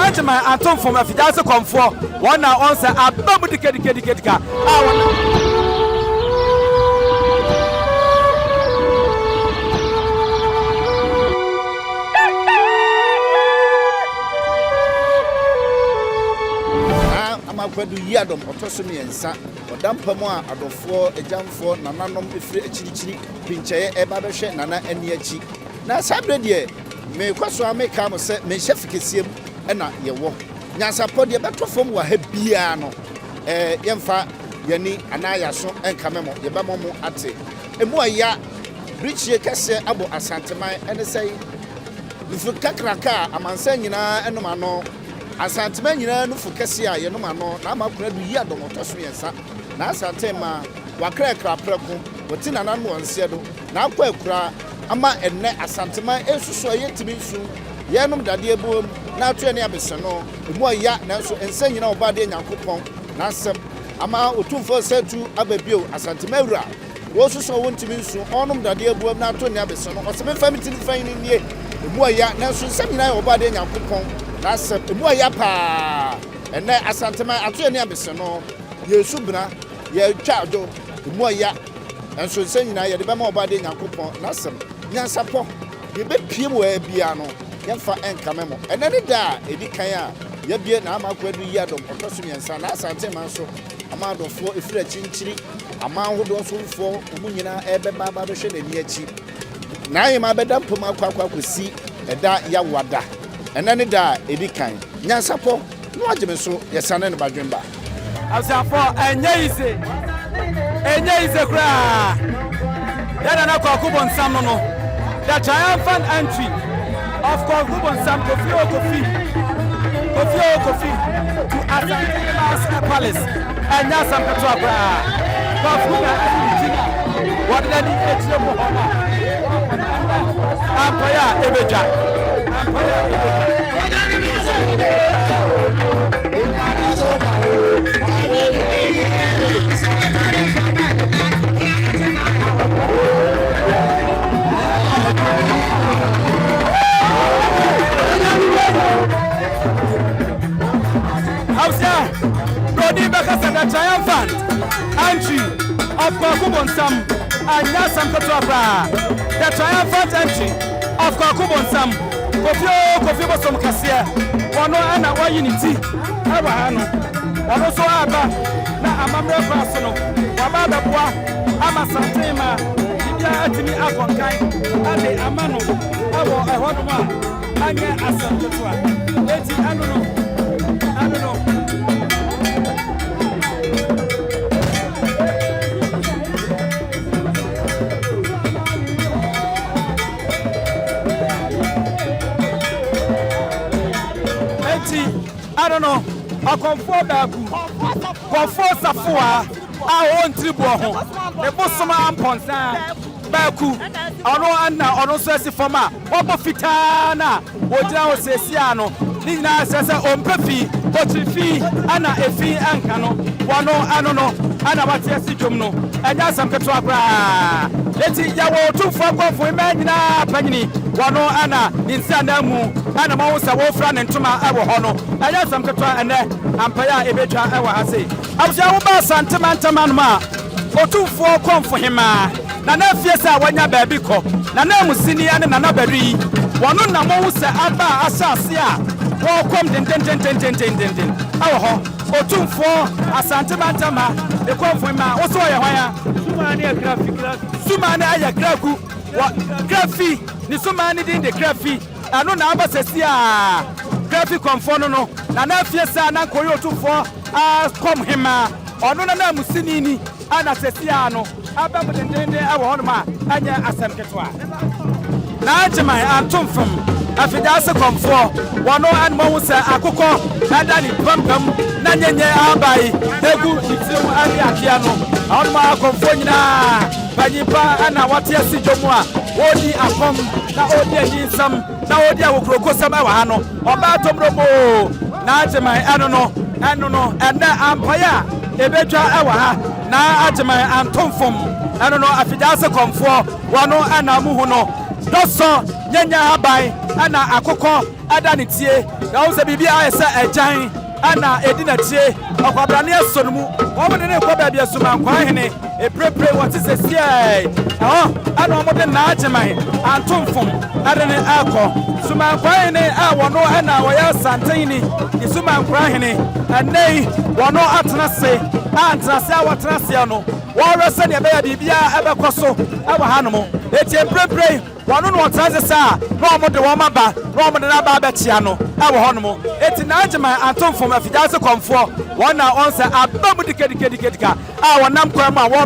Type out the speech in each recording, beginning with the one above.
Najma Antonfuo afidase komfo one na on say abamu dikadikadika Kwadu Yiadom otosomi ensa odampamu a adofo ejamfo nananom efire achirichiri pincheye eba behwe nana ani achi na sabre de me kwaso ameka mo se me chef kesiem na yewo Nyansapo de betofom wa ha bia no yemfa yani anaya so enkamemo yebamo mu ate emu aya richie kese abo asanteman ene sei nufu kakraka amansa nyina enum ano Asantehene nyina no fokese a yenom ano na amakura du Yiadom otoso yensa na Asantehema wakra prako woti nana no onse do na akwa akura ama enne Asantehema esusu ayetimi nsu yenom dade ebuom na ato ne abese no emu aya na nso ensa nyina obade Nyankopon na asem ama Otumfuo setu ababio Asantehema wura wo susu wontimi nsu onom dade ebuom na ato ne abese no oseme family fan ni nie emu aya na nso nsem nyina obade Nyankopon That's Muayapa and then Asantehema atu ani abese no Yesu bra ye twaado Muaya and so say na ye de be ma obade Nyankopon nasem Nyansapo ye be piem wa bia no ye fa enkamemo and then da edi kan a ye bie na amakwadu Yiadom otoso nyansa na Asantehema so amadofo efira chinchiri amanhodo so fo omunyina ebe baba be hwe na ni achi na ye ma beda mpom akwa kosi eda ya wada and then da edi kan Nyansapo no ageme so yesane ne badwemba Asafo enye ize kra dada na kwa kubon sam no the triumphant entry of kubon sam kofi to Asantehemaa'S palace and Nyansapo to kra bafuga ajina wadani etio mo homa Appiah Ebenezer Twedie because the triumphant entry of kubon sam and Nyansapo to the triumphant entry of kubon sam Kofi Bosomkese ono ana wa unity aba hanu ono so aba na amamre pass no wa ba beboa ama Asantehema bibia atimi akonkan ade amano awo ehodo ma anya Asantehema eti anu no I don't know. I comfort Safua. I want to go. The Bosoma Ponsa Baku. I know Anna or Sessi Foma. Obo Fitana. Ojao Sesiano. Nina says on Pefi. Otumfuo. Anna Efi Ankano. Wano Anono. Anna Matiasi Jumno. And Nyansapo Twa. Let's see Yawo Otumfuo for Imagina Pagni. Wano Anna Ninsanamu. Anna Mausa Wolfran and Tuma Awahono. I have some Katra and Appiah Ebenezer Awase. I was Yawa Santamantamanma. Otumfuo come for him. Nana Fiesa Wanya Babiko. Nana Musini and Nana Berry. Wanuna Mausa Abba Asasia. Welcome den. Otumfuo Asantemantama. The come for him. Also, Sumani Ayagraku. What Graphy? Nisumani din the Graphy. Ano na aba sesia graphic conforno no na na fiesa na koyo Otumfuo come hima ono na musini ni ana sesia no aba mudende awo hono ma anya asem ketwa na ajema antomfam afidase komfo wono anmo wusa akoko adani pampam na nyenye abai egu itim ari akia no ono ma komfo nyina banyipa ana wate asijomu a odi akom na odi anisam na odi awokroko sam awa hano oba tomromo na ajema ano no ena Appiah Ebenezer awa ha na ajema antomfom ano no afidase komfo wono ana muhu no doso nyanya abai ana akoko adanitie na wo se bibia esa agyan ana edina tie okwabrane asonumu wo mo ne ko ba bia Sumankwahene eprepre what is ese ana wo mo de na agyeman antomfom adene akọ Sumankwahene a wono ana wo ya Asantehene ni Sumankwahene anei wono atenase antenase a wotenase no wo rese ne be ya bibia ebekoso ewa hanom eti eprepre wono no otenase sa no mo de wo maba no mo de na ba betia no ewo honom eti na agyeman antomfom afidase komfo wona onse abamu dikadikadika a wonam kwama wo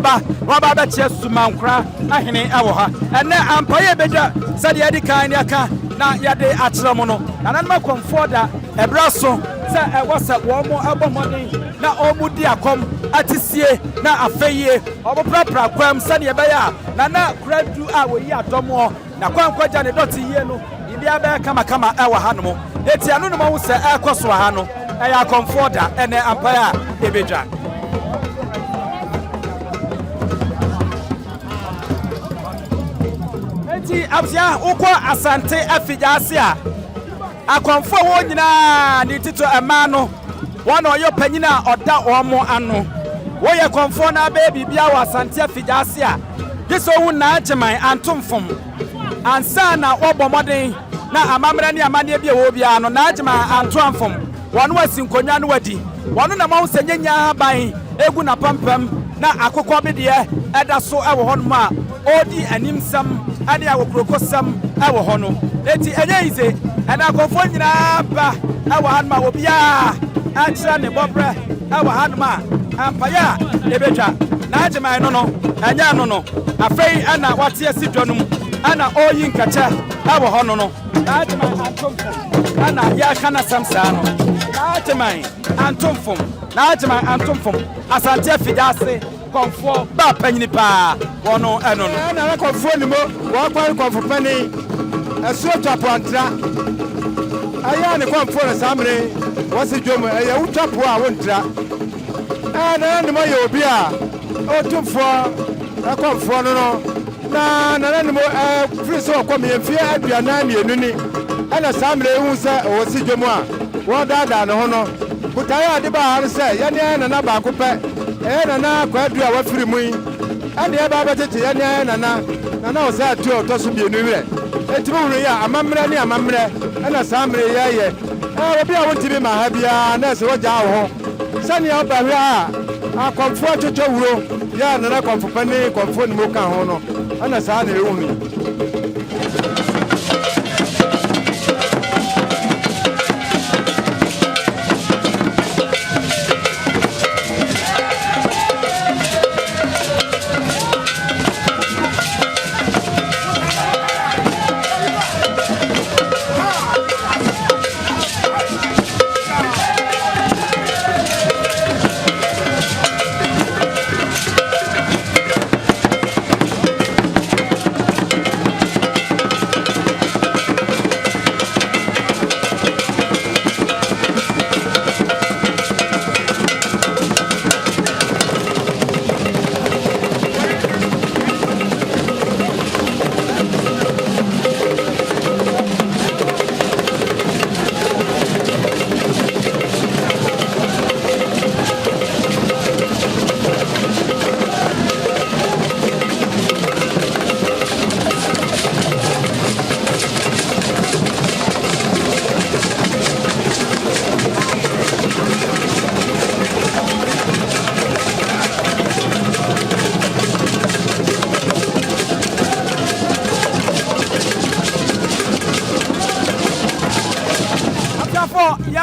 ba betia Sumankwahene ewo ha ene Appiah beja sade yadi kan ne aka na yade akyeremo no nananma komfo da ebraso se ewose wo mo abomodin na omudi akom atisie na afeye oboprapra kwam sade yebeya na Konadu a wo Yiadom na kwankwaja ne Dote Yie no bibia be kama ewa hanom eti anu no mo se ekoso ha no eya komfo da ene Appiah ebeja eti abia ukọ asante afijase a akomfo wo nyina ni tito ema no wona oyo panyina oda omo ano wo ye komfo na be bibia wa asante afijase a giso hu na agyeman antomfom ansa na obomoden na amamra ni amane bia wo bia no na agyeman antomfom wono asinkonwa no wadi wono na mo nsenya ban egu na pampam na akokọ bede eda so ewo hono ma odi animsam ade awokrokosam ewo hono eti enye ize ena akofo nyina ba ewo hanom ma obia akira ne bobre ewo hanom a Appiah ebeja na agyeman no anya no afei ana wate asidwonum ana oyi nkacha ewo hono no na agyeman antomfom ana ya kana samsa no na agyeman antomfom asante afidase komfo ba panyini pa wono eno no na komfo ni mo wo kwari komfo pani esuo twapantra aya ne komfo na samre wose dwom aya utwapo a wontra na ni mo ye obi a Otumfuo komfo no na ni mo free so kom ye fie aduana mienu ni ana samre hu se wose dwom a wo dada ne ho no kutaya de ba har se ye ne na ba ko pe na Kwadu a wafiri mu ande e ba betete ye ne na o sa tu otoso bienu wire etimu hunu ya amamre na samre ye obi a wontibi ma ha bia na se woja wo sani ya ba hwe a akomfo chocho wuro ya na komfo pani komfo ni mo kan ho no ana sa na ehunu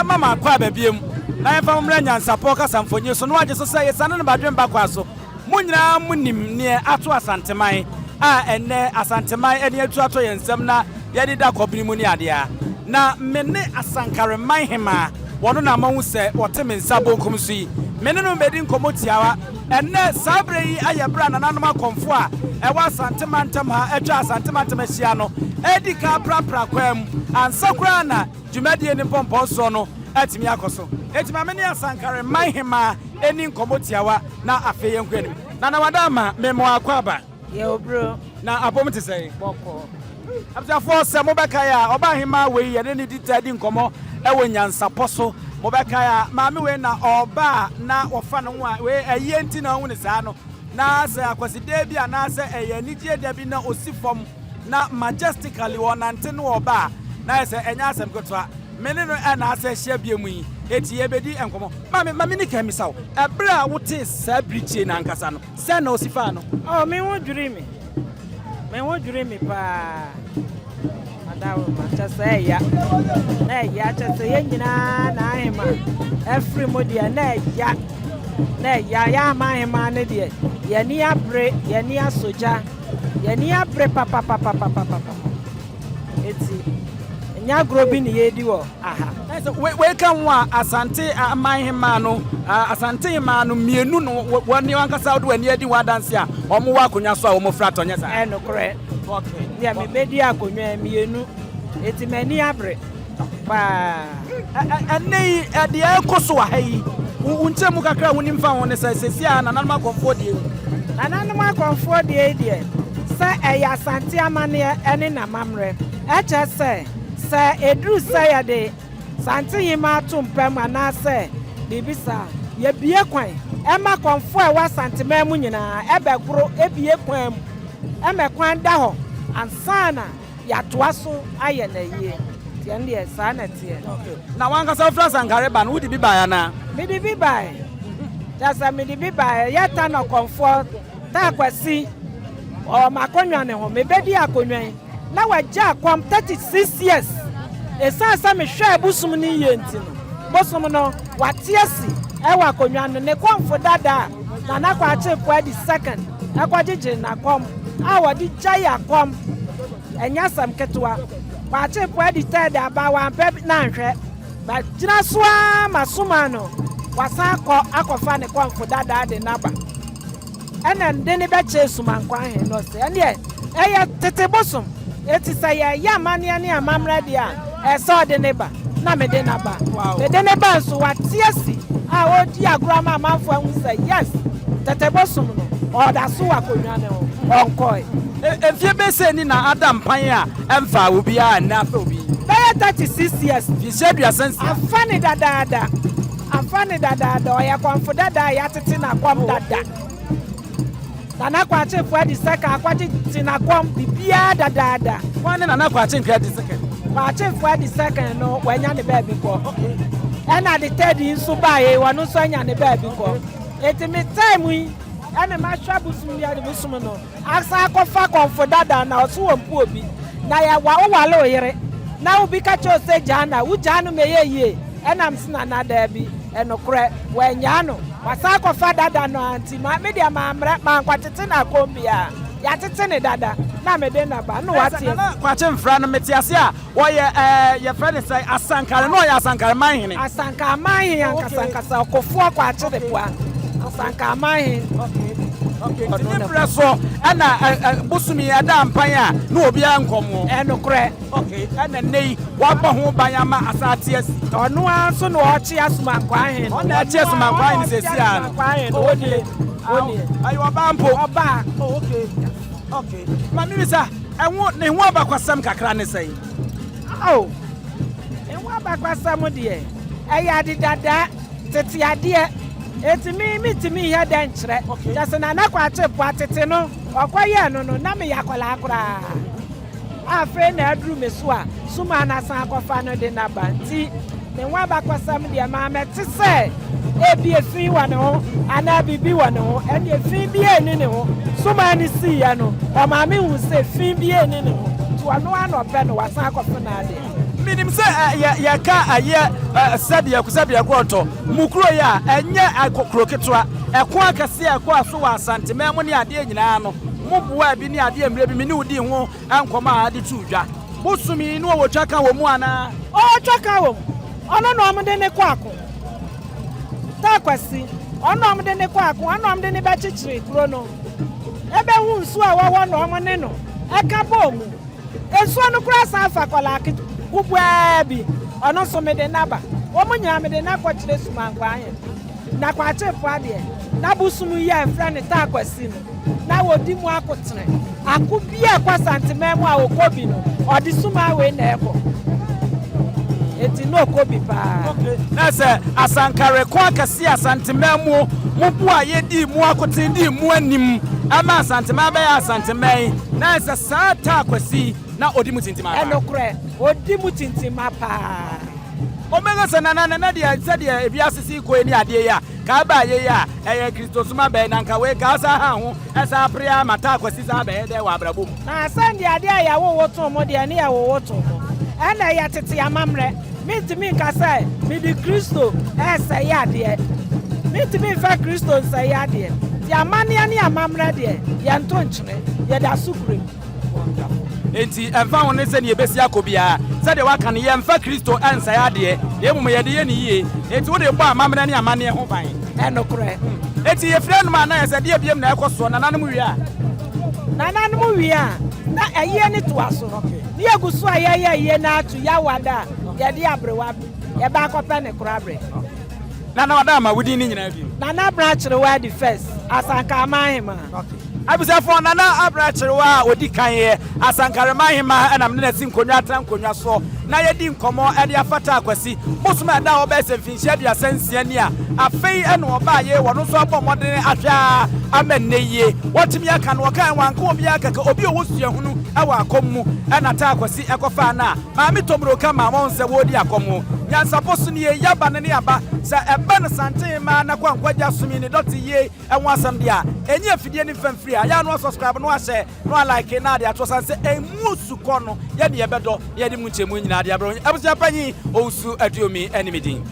mama kwa babiem na yɛfa mmra Nyansapo kasa mfonye so no agye so sɛ yɛsane no badwen ba kwa so munyina munim ne ato asanteman a enne asanteman ene atu ato yɛnsɛm na yɛde da kɔbini mu ne adea na menne asankareman hema wɔno na mahu sɛ wɔte me nsa bonkum so yi menne no bedi nkomotiawa enne sabre yi ayebra na nanom akomfo a ɛwa asanteman tam ha atwa asanteman tam ahia no edi ka prapra kwam ansakura na dwumadie ne pompɔ so no atimi akoso etima me ne asankareman hema eni nkomotiawa na afeye nkwanim na wadama memo akwaba ye obro na apom te sey boko Abja for some Mobakaya, Obahima, we and any detailed Komo, Ewe Nyansapo so, Mobakaya, Mammy Wena, or Ba, na or Fanwa, where a yentina unisano, Nasa, Kwasi Debia, Nasa, a Nidia Debina, Osifom, na majestically one anteno or Ba, Nasa, and Yasam Gotra, Menino and Asa Shebiumi, Etiebedi and Komo, Mammy Camisao, a bra, what is Sabrichi and Casano, San Osifano. Oh, me won't dream me. Me won't dream me, pa. Just say, ya, just say, every modia, ya, my man, dear. Yania break, Yania soja, Yania break, papa. It's Nya grobin yedio. Aha. We can wa Asante Mahemano, Asantehemaa'S mienu no woni wankasa do ani adi wadanse a omo wa akonya so a omo frato nya sa. No correct. Okay. Yeah, me bedi akonya mienu. Eti mani abre. Pa. Anei de ekoso wa hayi. Unchemu kakra woni mfa woni sa sesia na nanma konfo de. Na nanma konfo de de. Sa eya Asante amane ene na mamre. Eche se edru say de Asantehemaa'S tumpem anase bibisa ye bie kwan e ma konfo e wa Asantehemaa'S nyina e begro e bie kwan e me kwan da ho ansana ya toaso aye na yie tie ne sa na tie na wanga sa fra sankare ba no di bi ba ya na me di bi ba jasa me di bi ba ya ta no konfo ta Kwasi o makonwa ne ho me bedi akonwa na waja kwam 36 years esa me hwe busum ni yentino bosum no watiasi e wa konwa ne kwamfo dada na kwa chefu the second akwajeje na kwam a wadi jaya kwam enya sam ketwa kwa chefu the third abawa pep na hwe ba jina soa masuma no wasa akọfa ne kwamfo dada de naba ena ndene be che Sumankwahene no se ene eya tete bosum eti say ya mania ne amamra dia so de neba na me de naba me de neba so watiasi a odi agrama amanfo hu say yes tete bosum no oda so akonwa ne onkoi efie be se ni na adam pan a emfa obi a na fa obi 36 years fi shedua sense afani dada oya kwamfo dada ya tete na kwam dada na kwa chefu the second akwaji tinakwam bibia dada wane na kwa chefu the second kwa chefu the second no wanya ne baby ko ena the third nso bae wanu so anya ne baby ko eti me time yi ena ma hwabu sum ya de busum no asa akofa konfo dada na oso wompu obi na ya wa wale oyere na obi ka cho se jana wu janu me ye ena msina na da bi enokre wanya no wasa akofa dada no anti ma me dia ma amra ma kwatete na kombia ya tete ne dada na me de na ba no wati kwa chemfra no metiase a wo ye friend say asankare no ya asankare manhene asanka manhene ankasankasa okofo kwa chede poa asanka manhene okay ni preso ana busumi ada mpan a na obi ankomo enokre okay ana nei wa ba ho ban ma asate asi ono anso no ochi Sumankwahene ona achi Sumankwahene sesi a oni ayo bampo oba okay mami bisa enwo ne ho abakwasam kakra ne sei enwo abakwasam de eya didada tete ade etimi ya den kire just na kwa chepu atete no okoye no na me yakola akura afa na adru meso a suma na san akofa no de na banti ne nwa bakwasam de ma meti se ebi efin wa ne ho ana bibi wa ne ho ene efin bi eni ne ho suma ni si ya no o ma me hu se efin bi eni ne ho to ano ano pe no wasan akofa na ade minim se ya ka aye sabia kusabia gwoto mukuro ya enye akokro ketwa eko akase eko aso wa Asantehemaa'S ne ade nyina no mubuwa bi ne ade emre bi mini udi ho ankoma ade tudwa busumi no wo twaka wo mu ana o twaka wo ono no amde ne kwako ta Kwasi ono amde ne kwako ono amde ne ba chichire kuro no ebe hu nsu a wo no omo ne no eka bomu ensu no kura sa afa kola ubwabi ono so me de naba omunya me de na kwachire Sumankwahene na kwa chefu ade na busumu ya friend ta Kwasi no na wodi mu akotere akubia kwa Asantehene a okobi no odi suma we na eko eti no okobi pa na se asankare kwa kase Asantehene mu a yedi mu akotere di mu anim ama Asantehene ba ya Asantehene na se sata Kwasi na odi mu tintima enokre odi mu tintima pa omega sanana na dia sadia ebiasisi ko eni ade ya ka ba ye ya eye Kristo suma be na nka we ka sa ha ho esa Appiah mata Kwasi sa be de wa brabom na sande ade ya wo woto mo de ne ya wo woto ana ya tete amamre mitimi nka sai mi di Kristo esa ya de mitimi fa Kristo sa ya de ya amane ne amamre de ya nto nkyere ya da sukure enti emfa won se ne ebesi akobia se de waka ne yemfa Kristo ansa ya de emu ye de ye ne yie enti wo de bo amamre ne amane ho ban enokre enti ye frɛ no ma na ye se de biem na ekoso na nanom wi a na eye ne to aso no ne aguso ayeye na atu ya wada ye de abrewa ye ba akɔpɛ ne korabre na wada ma wudi ni nyina bi na branch rewa the first Asantehene abisafo nana abrachirewa odi kan asankare mahima enam ne nasi nkonwa trankonwa so na yedi nkomo ede afata Kwasi bosoma da obese finhia dua sansia ni a afei ene oba ye wono so abomodene ahwa amenneye wotimi aka no kan wanko obi aka obi owosua hunu awa akommu ena ta Kwasi ekofa na maami tomro ka ma monse wodi akomu Nyansapo so ne yaba ne aba sa eba ne Asantehene na kwankwaja sumi ne Dote Yie enwo asam dia enye afidie ne famfiri ya no subscribe no share no like na dia to san se emusu kono ya ne yebedo ya di mu nchemu nyina dia bro abusia panyi ousu aduomi enimidin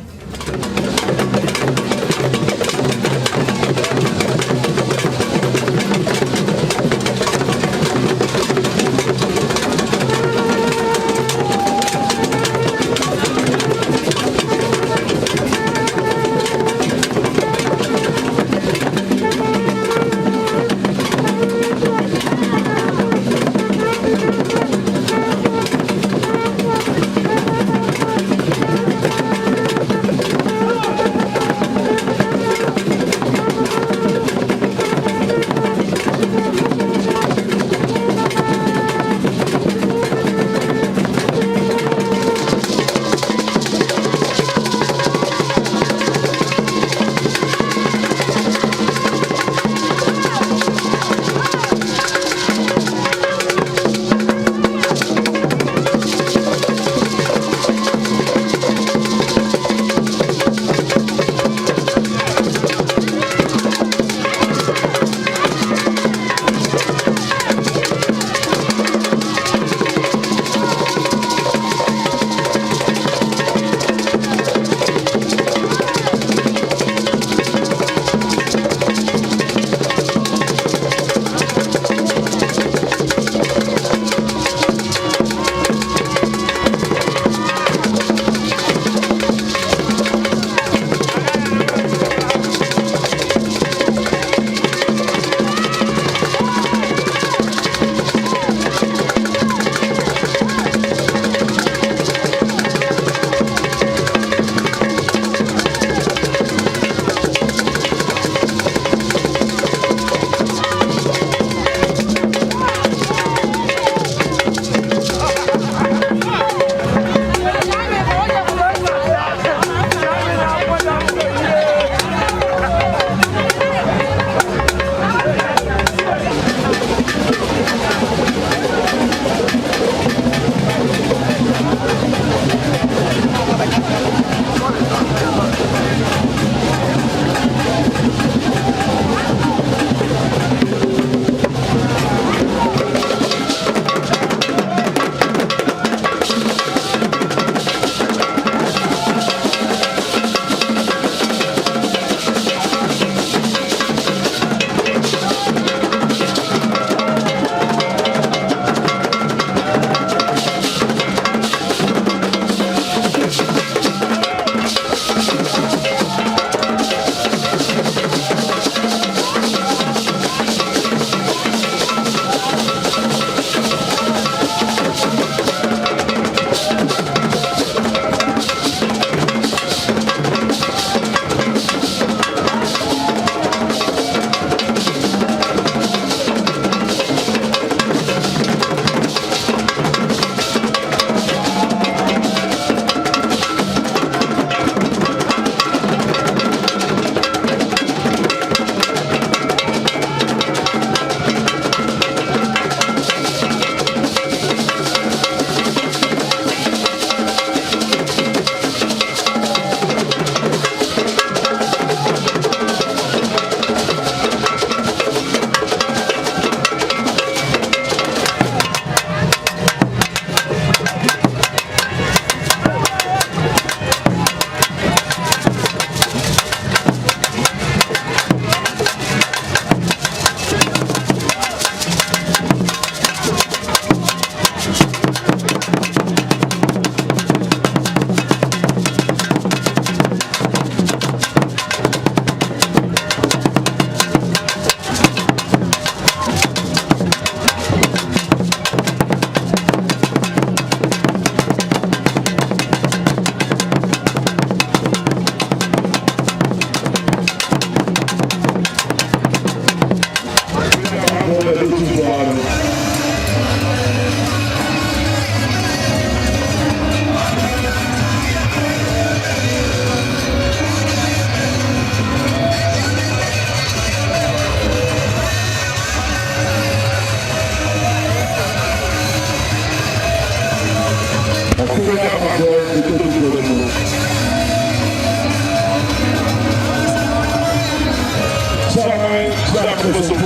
Bosomkese.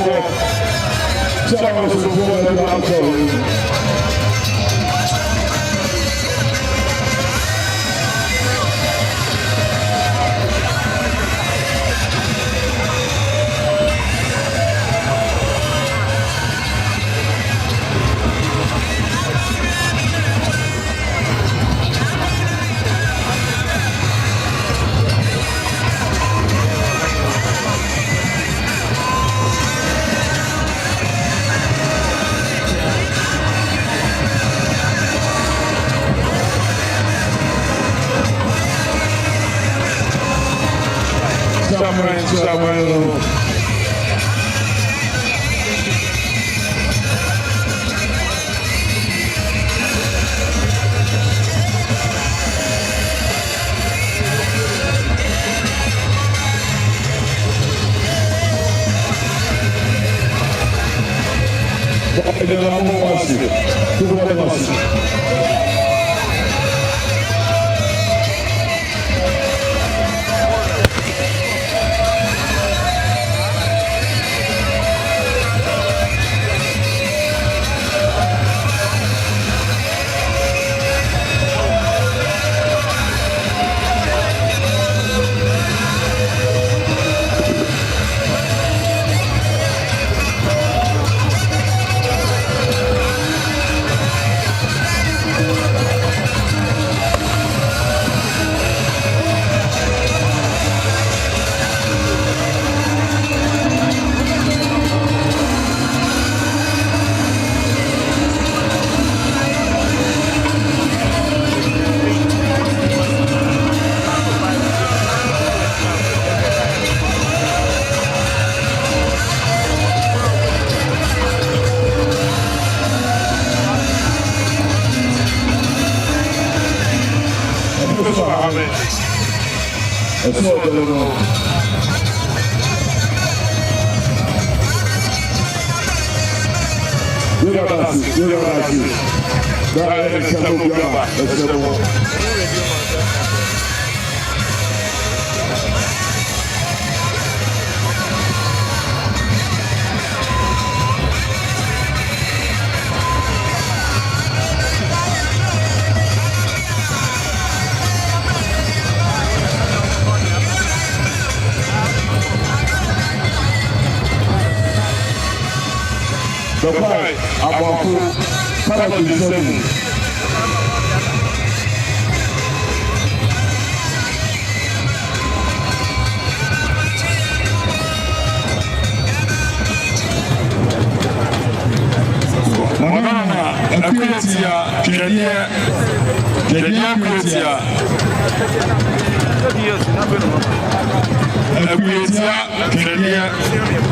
The fight, Akuatia, Twedie, Akuatia, Twedie.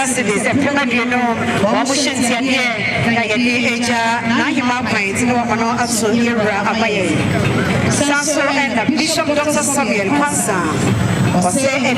cities and Konadu, Motion Tiadia, Eja, Nahima Pines, no Mano Asu, Appiah. Sanso and Bishop Dr. Samuel Kwasi, Jose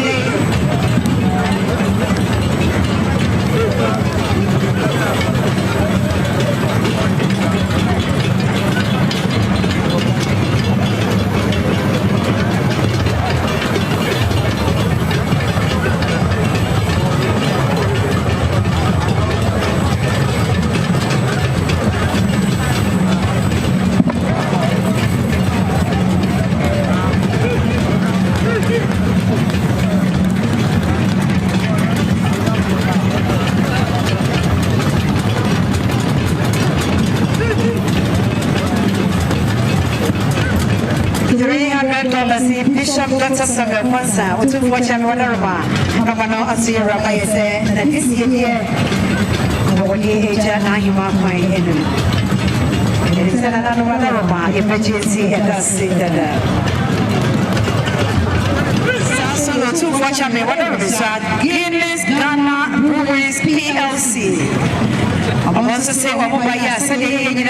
Bishop Dr. Samuel Kwasi, Otumfuo Chairman, Konadu Asira Bayese, and this year, Twedie Eja Nahima Pine. It is another emergency and that's it. Otumfuo Chairman, Guinness Ghana Breweries PLC. I'm also saying, Appiah, Asantehene.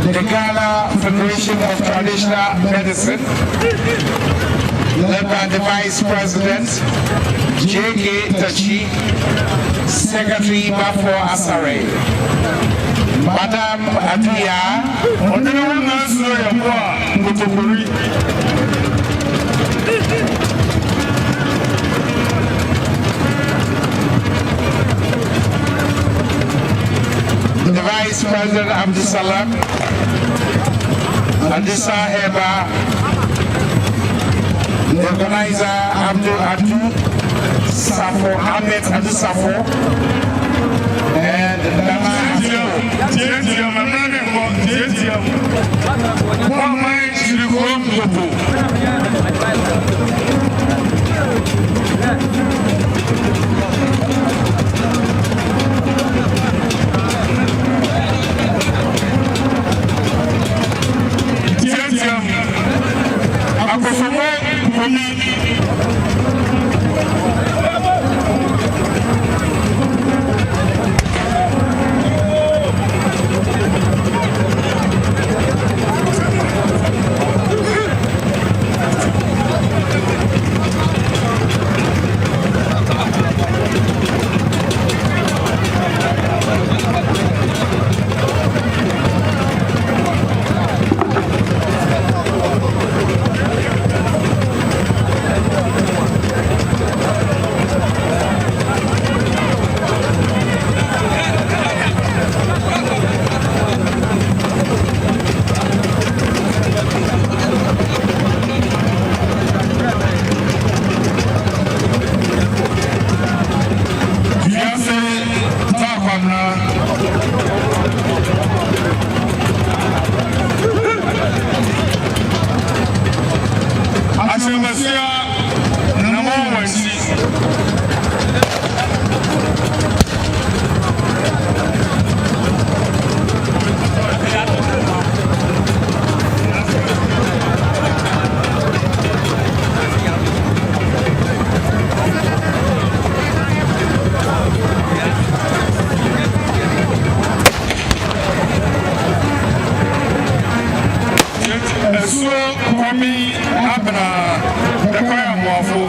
The Ghana Federation of Traditional Medicine, led by the Vice President, J.K. Tachi, Secretary Bafo Asare, Madam Appiah, the Vice President Abdusalam, Adisa Heba, the organizer Abdul Adu, Safo Ahmed Adu Safo, and Dama Esuo Kwami Abna the choir Mwafo.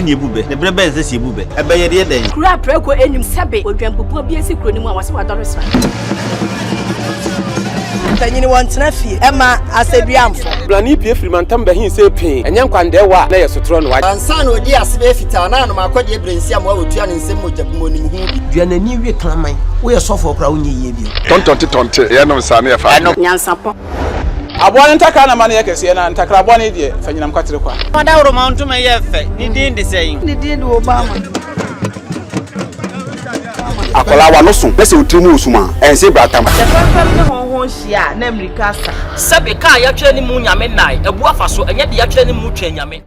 ni ebube ne brebe nse si ebube ebe ye de den kura preko enyum sebe odwampopo bi esi kro ni mu a wase wadore sra tanyini wantena fie ema aseduamfo blani pie frimantam be hin se pin enye nkwande wa na ye sotro no wa ansa na odi asebe fita na no makode ebrensi am wa otua ne nsem mojabmo nim hu bi duanani wie klaman wo ye sofo kra wonye yie bi tontonte ye no nsane ye fa nyansapo abone ntakra na mane yakese na ntakra abone de fanyinam kwatere kwa oda woro mountuma ye fe ni din de sei ni din do obama akola wa no so na se otimu usuma ense bratam the confirm ne honhon hia na america sa sebe ka ya twere ni mu nyame nai ebu afa so enye de ya twere ni mu twa nyame